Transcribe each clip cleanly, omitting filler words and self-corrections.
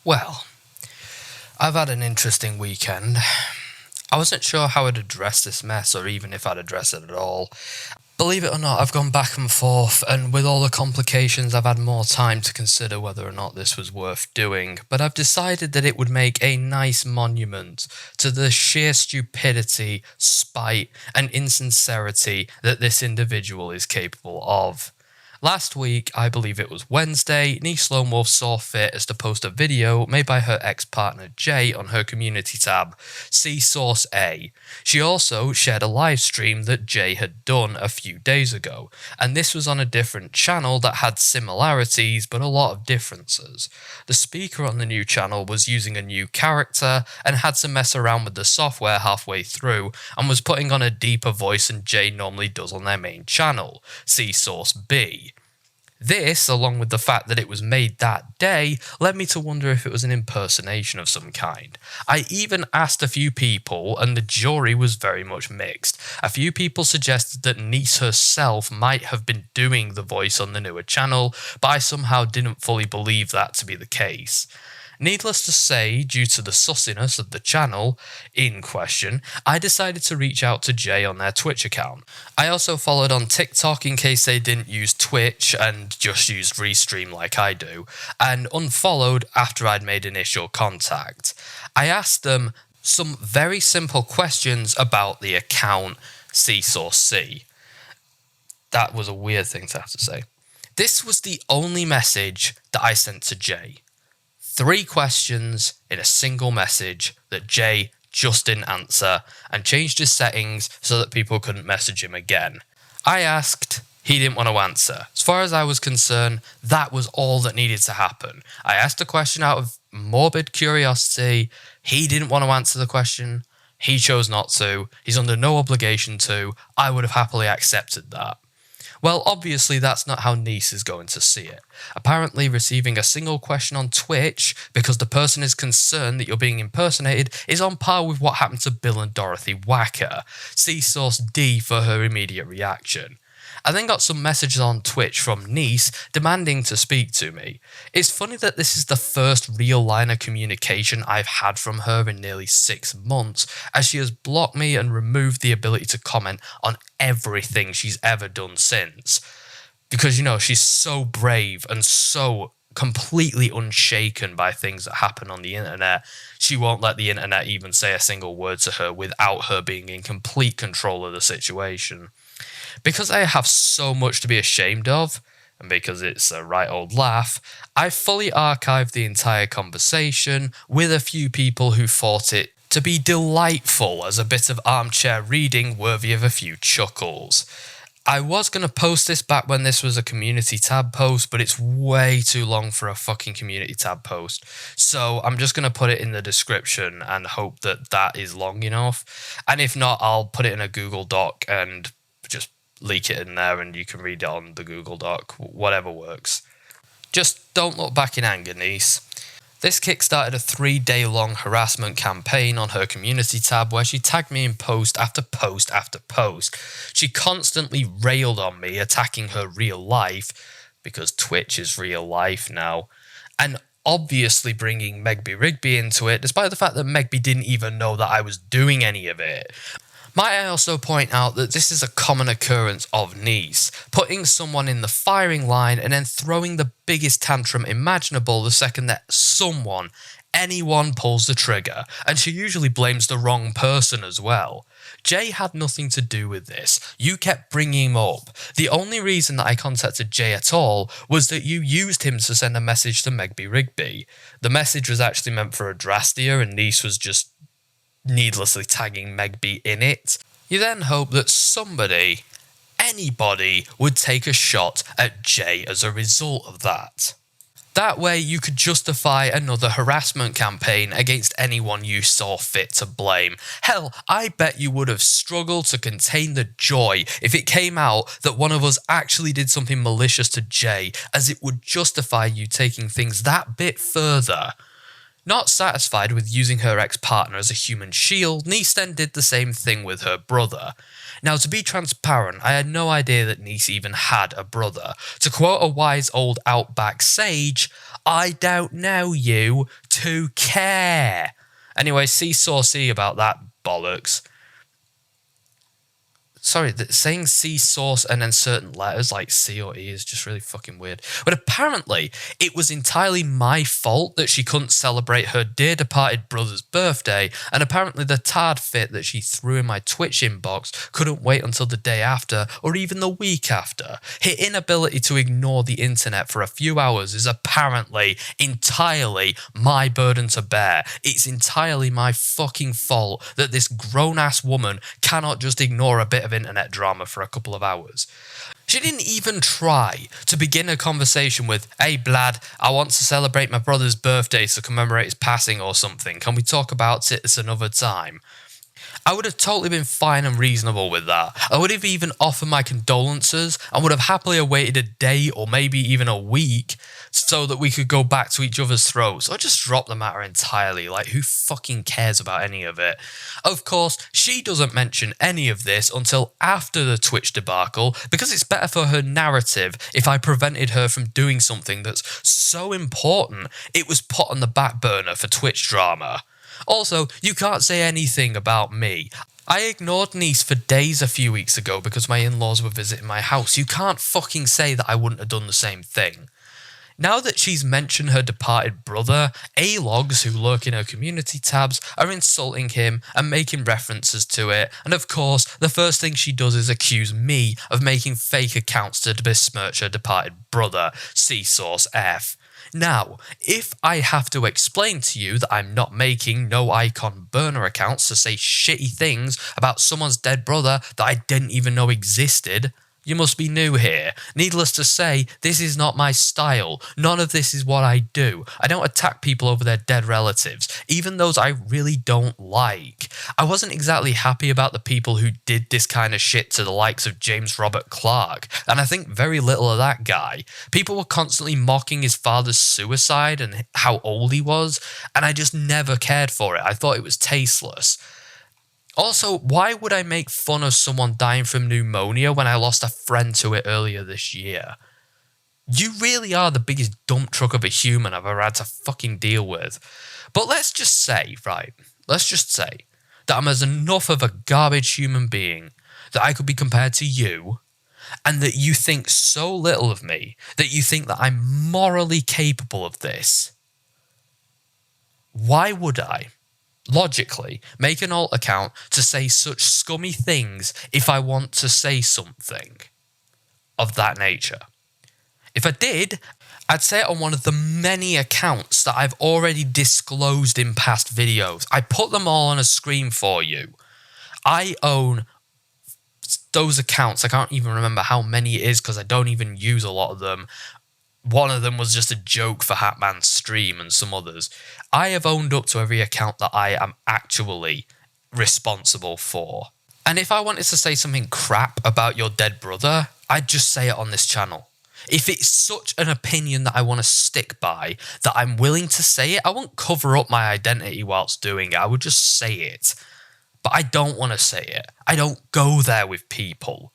Well, I've had an interesting weekend. I wasn't sure how I'd address this mess or even if I'd address it at all. Believe it or not, I've gone back and forth, and with all the complications, I've had more time to consider whether or not this was worth doing, but I've decided that it would make a nice monument to the sheer stupidity, spite, and insincerity that this individual is capable of. Last week, I believe it was Wednesday, Niece Lone Wolf saw fit as to post a video made by her ex-partner Jay on her community tab, see Source A. She also shared a live stream that Jay had done a few days ago, and this was on a different channel that had similarities but a lot of differences. The speaker on the new channel was using a new character and had to mess around with the software halfway through and was putting on a deeper voice than Jay normally does on their main channel, see Source B. This, along with the fact that it was made that day, led me to wonder if it was an impersonation of some kind. I even asked a few people, and the jury was very much mixed. A few people suggested that Niece herself might have been doing the voice on the newer channel, but I somehow didn't fully believe that to be the case. Needless to say, due to the sussiness of the channel in question, I decided to reach out to Jay on their Twitch account. I also followed on TikTok in case they didn't use Twitch and just used Restream like I do, and unfollowed after I'd made initial contact. I asked them some very simple questions about the account C. That was a weird thing to have to say. This was the only message that I sent to Jay. 3 questions in a single message that Jay just didn't answer and changed his settings so that people couldn't message him again. I asked, he didn't want to answer. As far as I was concerned, that was all that needed to happen. I asked a question out of morbid curiosity. He didn't want to answer the question. He chose not to. He's under no obligation to. I would have happily accepted that. Well, obviously that's not how Niece is going to see it. Apparently receiving a single question on Twitch because the person is concerned that you're being impersonated is on par with what happened to Bill and Dorothy Wacker. See Source D for her immediate reaction. I then got some messages on Twitch from Niece demanding to speak to me. It's funny that this is the first real line of communication I've had from her in nearly 6 months, as she has blocked me and removed the ability to comment on everything she's ever done since. Because, she's so brave and so completely unshaken by things that happen on the internet. She won't let the internet even say a single word to her without her being in complete control of the situation. Because I have so much to be ashamed of, and because it's a right old laugh, I fully archived the entire conversation with a few people who thought it to be delightful as a bit of armchair reading worthy of a few chuckles. I was going to post this back when this was a community tab post, but it's way too long for a fucking community tab post. So I'm just going to put it in the description and hope that that is long enough. And if not, I'll put it in a Google Doc and just leak it in there and you can read it on the Google Doc, whatever works. Just don't look back in anger, Niece. This kickstarted a 3-day-long harassment campaign on her community tab where she tagged me in post after post after post. She constantly railed on me, attacking her real life, because Twitch is real life now, and obviously bringing Megby Rigby into it, despite the fact that Megby didn't even know that I was doing any of it. Might I also point out that this is a common occurrence of Niece, putting someone in the firing line and then throwing the biggest tantrum imaginable the second that anyone pulls the trigger, and she usually blames the wrong person as well. Jay had nothing to do with this. You kept bringing him up. The only reason that I contacted Jay at all was that you used him to send a message to Megby Rigby. The message was actually meant for Adrastia, and Niece was just needlessly tagging Megby in it. You then hope that anybody would take a shot at Jay as a result of that. That way you could justify another harassment campaign against anyone you saw fit to blame. Hell, I bet you would have struggled to contain the joy if it came out that one of us actually did something malicious to Jay, as it would justify you taking things that bit further. Not satisfied with using her ex-partner as a human shield, Nice then did the same thing with her brother. Now, to be transparent, I had no idea that Nice even had a brother. To quote a wise old outback sage, I don't know you to care. Anyway, see saucy about that bollocks. Sorry, saying C source and then certain letters like C or E is just really fucking weird. But apparently, it was entirely my fault that she couldn't celebrate her dear departed brother's birthday, and apparently the tard fit that she threw in my Twitch inbox couldn't wait until the day after or even the week after. Her inability to ignore the internet for a few hours is apparently entirely my burden to bear. It's entirely my fucking fault that this grown-ass woman cannot just ignore a bit of internet drama for a couple of hours. She didn't even try to begin a conversation with, "Hey Blad, I want to celebrate my brother's birthday to commemorate his passing or something. Can we talk about it at another time?" I would have totally been fine and reasonable with that. I would have even offered my condolences and would have happily awaited a day or maybe even a week so that we could go back to each other's throats, or just drop the matter entirely. Like, who fucking cares about any of it? Of course, she doesn't mention any of this until after the Twitch debacle, because it's better for her narrative if I prevented her from doing something that's so important it was put on the back burner for Twitch drama. Also, you can't say anything about me. I ignored Nice for days a few weeks ago because my in-laws were visiting my house. You can't fucking say that I wouldn't have done the same thing. Now that she's mentioned her departed brother, A-logs who lurk in her community tabs are insulting him and making references to it, and of course, the first thing she does is accuse me of making fake accounts to besmirch her departed brother, C-Source F. Now, if I have to explain to you that I'm not making no-icon burner accounts to say shitty things about someone's dead brother that I didn't even know existed, you must be new here. Needless to say, this is not my style. None of this is what I do. I don't attack people over their dead relatives, even those I really don't like. I wasn't exactly happy about the people who did this kind of shit to the likes of James Robert Clark, and I think very little of that guy. People were constantly mocking his father's suicide and how old he was, and I just never cared for it. I thought it was tasteless. Also, why would I make fun of someone dying from pneumonia when I lost a friend to it earlier this year? You really are the biggest dump truck of a human I've ever had to fucking deal with. But let's just say that I'm as enough of a garbage human being that I could be compared to you, and that you think so little of me that you think that I'm morally capable of this. Why would I, logically, make an alt account to say such scummy things if I want to say something of that nature? If I did, I'd say it on one of the many accounts that I've already disclosed in past videos. I put them all on a screen for you. I own those accounts. I can't even remember how many it is because I don't even use a lot of them. One of them was just a joke for Hatman's stream and some others. I have owned up to every account that I am actually responsible for. And if I wanted to say something crap about your dead brother, I'd just say it on this channel. If it's such an opinion that I want to stick by, that I'm willing to say it, I won't cover up my identity whilst doing it. I would just say it. But I don't want to say it. I don't go there with people.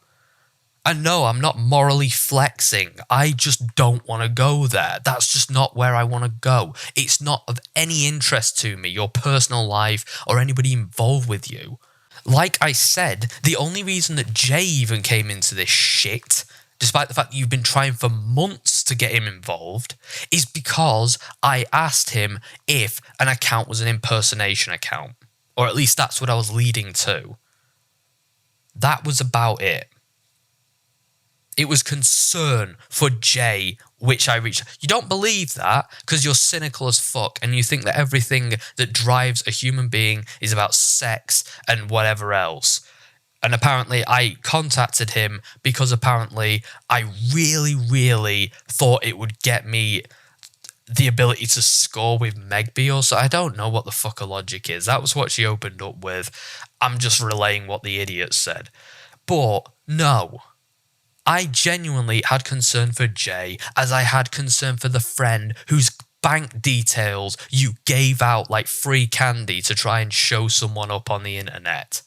And no, I'm not morally flexing. I just don't want to go there. That's just not where I want to go. It's not of any interest to me, your personal life, or anybody involved with you. Like I said, the only reason that Jay even came into this shit, despite the fact that you've been trying for months to get him involved, is because I asked him if an account was an impersonation account. Or at least that's what I was leading to. That was about it. It was concern for Jay, which I reached. You don't believe that because you're cynical as fuck and you think that everything that drives a human being is about sex and whatever else. And apparently I contacted him because apparently I really, really thought it would get me the ability to score with Megby or so. I don't know what the fuck her logic is. That was what she opened up with. I'm just relaying what the idiot said. But no. I genuinely had concern for Jay as I had concern for the friend whose bank details you gave out like free candy to try and show someone up on the internet.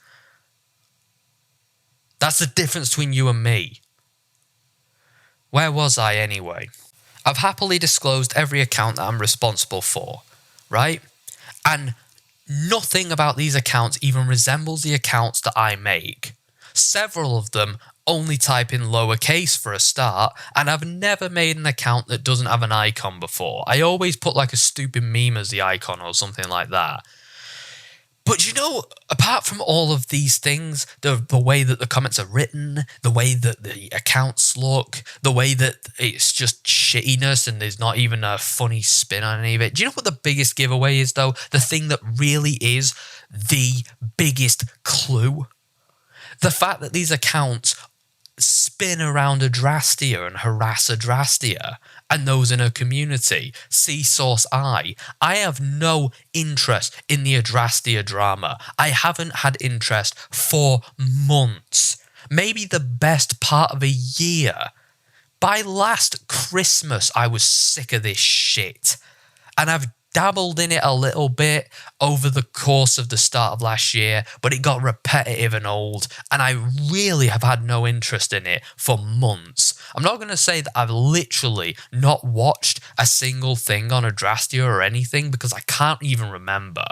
That's the difference between you and me. Where was I anyway? I've happily disclosed every account that I'm responsible for, right? And nothing about these accounts even resembles the accounts that I make. Several of them only type in lowercase for a start, and I've never made an account that doesn't have an icon before. I always put like a stupid meme as the icon or something like that. But you know, apart from all of these things, the way that the comments are written, the way that the accounts look, the way that it's just shittiness and there's not even a funny spin on any of it. Do you know what the biggest giveaway is, though? The thing that really is the biggest clue? The fact that these accounts spin around Adrastia and harass Adrastia and those in her community. See source I have no interest in the Adrastia drama. I haven't had interest for months. Maybe the best part of a year. By last Christmas, I was sick of this shit. And I've dabbled in it a little bit over the course of the start of last year, but it got repetitive and old, and I really have had no interest in it for months. I'm not going to say that I've literally not watched a single thing on Adrastia or anything, because I can't even remember.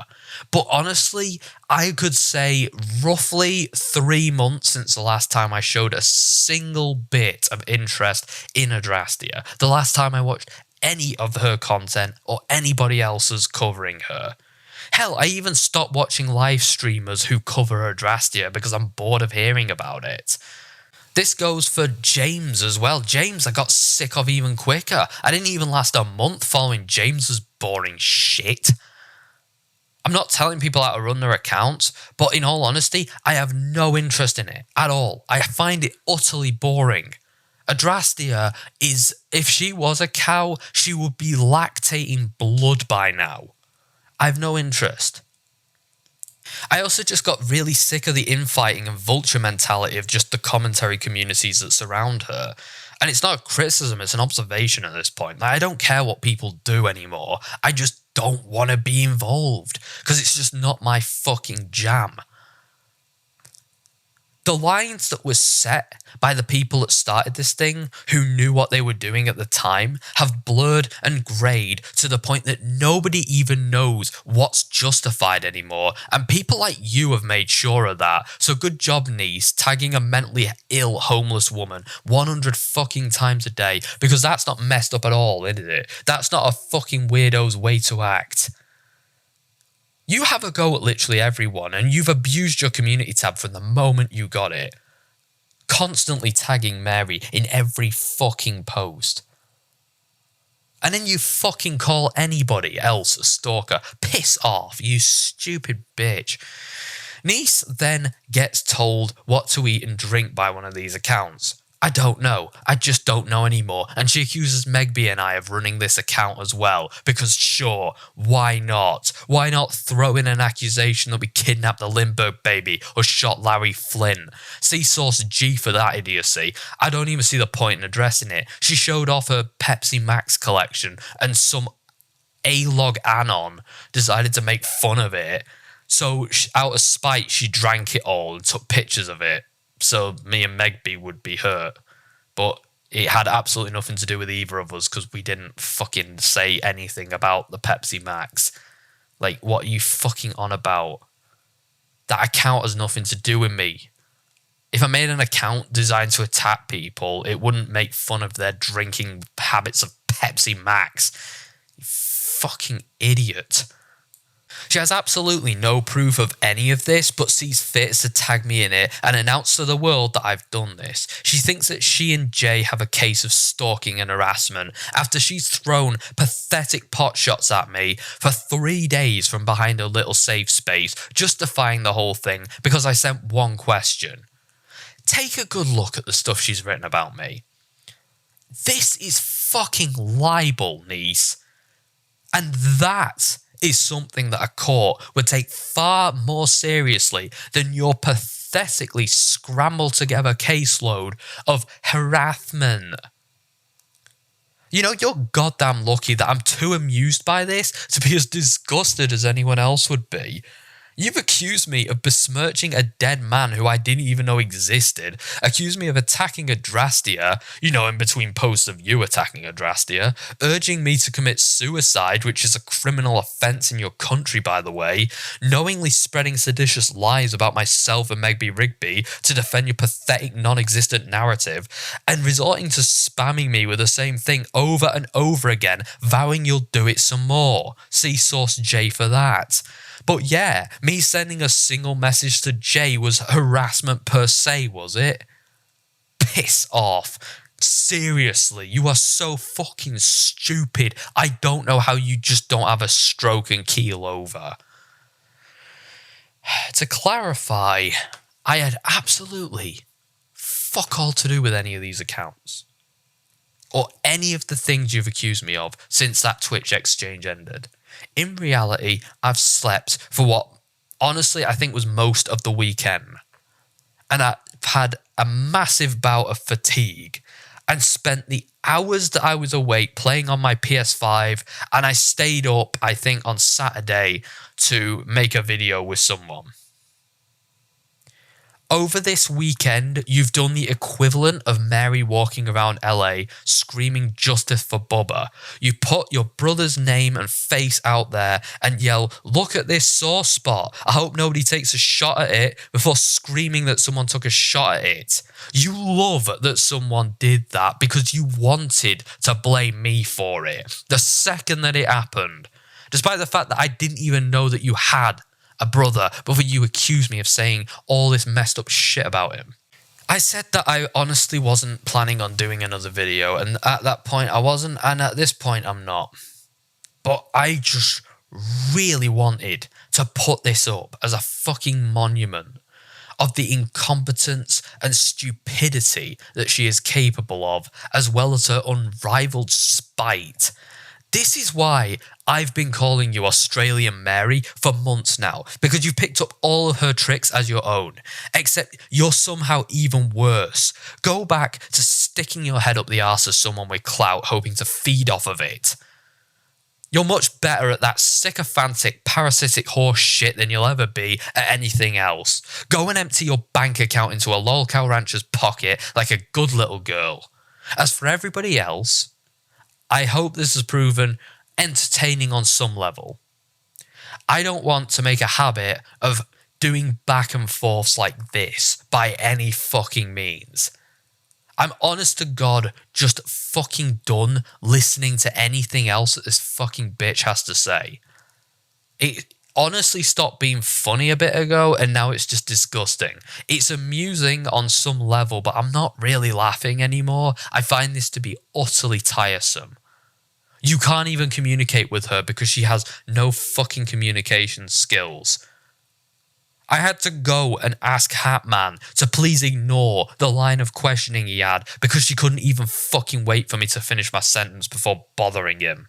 But honestly, I could say roughly 3 months since the last time I showed a single bit of interest in Adrastia. The last time I watched any of her content or anybody else's covering her. Hell, I even stopped watching live streamers who cover Adrastia because I'm bored of hearing about it. This goes for James as well. James I got sick of even quicker. I didn't even last a month following James's boring shit. I'm not telling people how to run their accounts, but in all honesty, I have no interest in it at all. I find it utterly boring. Adrastia is, if she was a cow, she would be lactating blood by now. I have no interest. I also just got really sick of the infighting and vulture mentality of just the commentary communities that surround her. And it's not a criticism, it's an observation at this point. Like, I don't care what people do anymore. I just don't want to be involved because it's just not my fucking jam. The lines that were set by the people that started this thing, who knew what they were doing at the time, have blurred and greyed to the point that nobody even knows what's justified anymore, and people like you have made sure of that. So good job, niece, tagging a mentally ill homeless woman 100 fucking times a day, because that's not messed up at all, is it? That's not a fucking weirdo's way to act. You have a go at literally everyone, and you've abused your community tab from the moment you got it. Constantly tagging Mary in every fucking post. And then you fucking call anybody else a stalker. Piss off, you stupid bitch. Niece then gets told what to eat and drink by one of these accounts. I don't know. I just don't know anymore. And she accuses Megby and I of running this account as well. Because sure, why not? Why not throw in an accusation that we kidnapped the Lindbergh baby or shot Larry Flynn? See source G for that idiocy. I don't even see the point in addressing it. She showed off her Pepsi Max collection and some A-log anon decided to make fun of it. So out of spite, she drank it all and took pictures of it. So me and Megby would be hurt. But it had absolutely nothing to do with either of us because we didn't fucking say anything about the Pepsi Max. Like, what are you fucking on about? That account has nothing to do with me. If I made an account designed to attack people, it wouldn't make fun of their drinking habits of Pepsi Max. You fucking idiot. She has absolutely no proof of any of this, but sees fit to tag me in it and announce to the world that I've done this. She thinks that she and Jay have a case of stalking and harassment after she's thrown pathetic pot shots at me for 3 days from behind a little safe space, justifying the whole thing because I sent one question. Take a good look at the stuff she's written about me. This is fucking libel, niece. And that is something that a court would take far more seriously than your pathetically scrambled together caseload of harassment. You know, you're goddamn lucky that I'm too amused by this to be as disgusted as anyone else would be. You've accused me of besmirching a dead man who I didn't even know existed, accused me of attacking Adrastia, you know, in between posts of you attacking Adrastia, urging me to commit suicide, which is a criminal offence in your country, by the way, knowingly spreading seditious lies about myself and Meg B. Rigby to defend your pathetic non-existent narrative, and resorting to spamming me with the same thing over and over again, vowing you'll do it some more. See Source J for that. But yeah, me sending a single message to Jay was harassment per se, was it? Piss off. Seriously, you are so fucking stupid. I don't know how you just don't have a stroke and keel over. To clarify, I had absolutely fuck all to do with any of these accounts. Or any of the things you've accused me of since that Twitch exchange ended. In reality, I've slept for what, honestly, I think was most of the weekend. And I've had a massive bout of fatigue and spent the hours that I was awake playing on my PS5, and I stayed up, I think, on Saturday to make a video with someone. Over this weekend, you've done the equivalent of Mary walking around LA screaming justice for Bubba. You put your brother's name and face out there and yell, look at this sore spot. I hope nobody takes a shot at it, before screaming that someone took a shot at it. You love that someone did that because you wanted to blame me for it the second that it happened, despite the fact that I didn't even know that you had a brother before you accused me of saying all this messed up shit about him. I said that I honestly wasn't planning on doing another video, and at that point I wasn't, and at this point I'm not. But I just really wanted to put this up as a fucking monument of the incompetence and stupidity that she is capable of, as well as her unrivaled spite. This is why I've been calling you Australian Mary for months now, because you've picked up all of her tricks as your own, except you're somehow even worse. Go back to sticking your head up the arse of someone with clout, hoping to feed off of it. You're much better at that sycophantic, parasitic horse shit than you'll ever be at anything else. Go and empty your bank account into a lolcow rancher's pocket like a good little girl. As for everybody else, I hope this has proven entertaining on some level. I don't want to make a habit of doing back and forths like this by any fucking means. I'm honest to God just fucking done listening to anything else that this fucking bitch has to say. It honestly stopped being funny a bit ago, and now it's just disgusting. It's amusing on some level, but I'm not really laughing anymore. I find this to be utterly tiresome. You can't even communicate with her because she has no fucking communication skills. I had to go and ask Hatman to please ignore the line of questioning he had because she couldn't even fucking wait for me to finish my sentence before bothering him.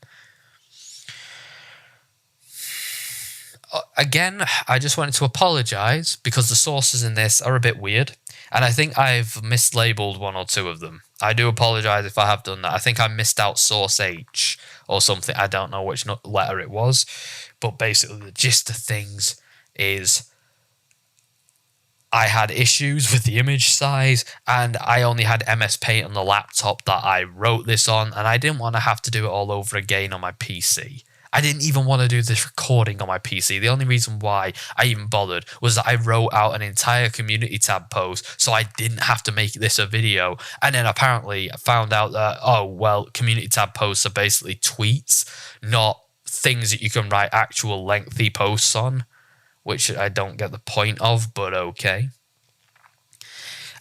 Again, I just wanted to apologise because the sources in this are a bit weird, and I think I've mislabeled one or two of them. I do apologise if I have done that. I think I missed out source H or something. I don't know which letter it was, but basically the gist of things is I had issues with the image size, and I only had MS Paint on the laptop that I wrote this on, and I didn't want to have to do it all over again on my PC. I didn't even want to do this recording on my PC. The only reason why I even bothered was that I wrote out an entire community tab post so I didn't have to make this a video. And then apparently I found out that, oh, well, community tab posts are basically tweets, not things that you can write actual lengthy posts on, which I don't get the point of, but okay.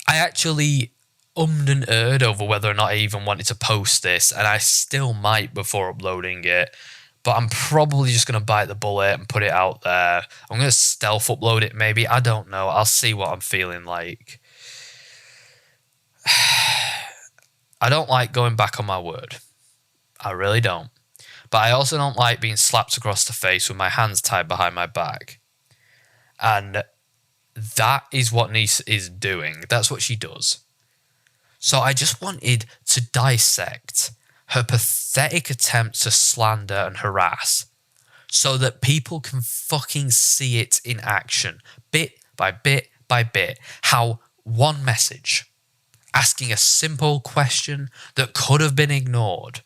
I actually and erred over whether or not I even wanted to post this, and I still might before uploading it. But I'm probably just going to bite the bullet and put it out there. I'm going to stealth upload it maybe. I don't know. I'll see what I'm feeling like. I don't like going back on my word. I really don't. But I also don't like being slapped across the face with my hands tied behind my back. And that is what Nice is doing. That's what she does. So I just wanted to dissect her pathetic attempt to slander and harass so that people can fucking see it in action, bit by bit by bit, how one message, asking a simple question that could have been ignored,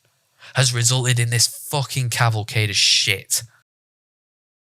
has resulted in this fucking cavalcade of shit